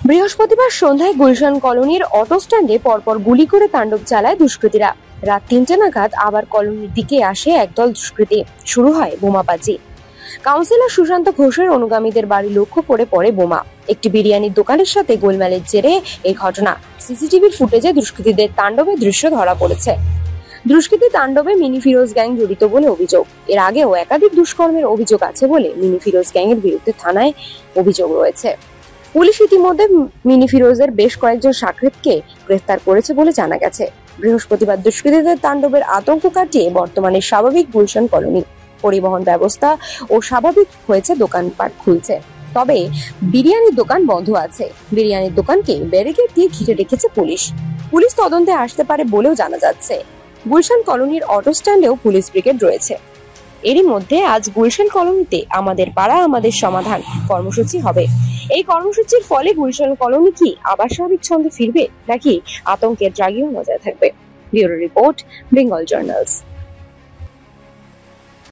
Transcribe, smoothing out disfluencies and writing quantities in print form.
বৃহস্পতিবার সন্ধ্যায় গুলশান কলোনির অটো স্ট্যান্ডে পরপর গুলি করে তাণ্ডব চালায় দুষ্কৃতীরা। রাত ৩টে নাগাদ আবার কলোনির দিকে আসে একদল দুষ্কৃতী। শুরু হয় বোমাবাজি। কাউন্সিলর সুশান্ত ঘোষের অনুগামীদের বাড়ি লক্ষ্য করে পড়ে বোমা। একটি বিরিয়ানির দোকানের সাথে গোলমালের জেরে এই ঘটনা। সিসিটিভির ফুটেজে দুষ্কৃতীদের তাণ্ডবের দৃশ্য ধরা পড়েছে। দুষ্কৃতী তাণ্ডবে মিনি ফিরোজ গ্যাং জড়িত বলে অভিযোগ। এর আগেও একাধিক দুষ্কর্মের অভিযোগ আছে বলে মিনি ফিরোজ গ্যাংয়ের বিরুদ্ধে থানায় অভিযোগ রয়েছে। পুলিশ ইতিমধ্যে মিনি ফিরোজের বেশ কয়েকজন সাক্ষীকে গ্রেফতার করেছে বলে জানা গেছে। বৃহস্পতিবার দুষ্কৃতীদের তাণ্ডবের আতঙ্ক কাটিয়ে বর্তমানে স্বাভাবিক গুলশান কলোনি। পরিবহন ব্যবস্থা ও স্বাভাবিক হয়েছে, দোকানপাট খুলছে। তবে বিরিয়ানির দোকান বন্ধ আছে। বিরিয়ানির দোকানকে ব্যারিকেড দিয়ে ঘিরে রেখেছে পুলিশ। পুলিশ তদন্তে আসতে পারে বলেও জানা যাচ্ছে। গুলশান কলোনির অটো স্ট্যান্ডেও পুলিশ ব্রিগেড রয়েছে। এরই মধ্যে আজ গুলশান কলোনিতে আমাদের পাড়া আমাদের সমাধান কর্মসূচি হবে। এই কর্মসূচির ফলে গুলশান কলোনি কি আবার স্বাভাবিক ছন্দে ফিরবে, নাকি আতঙ্কের জাগিয়ে মজা থাকবে? Bureau report, Bengal journals.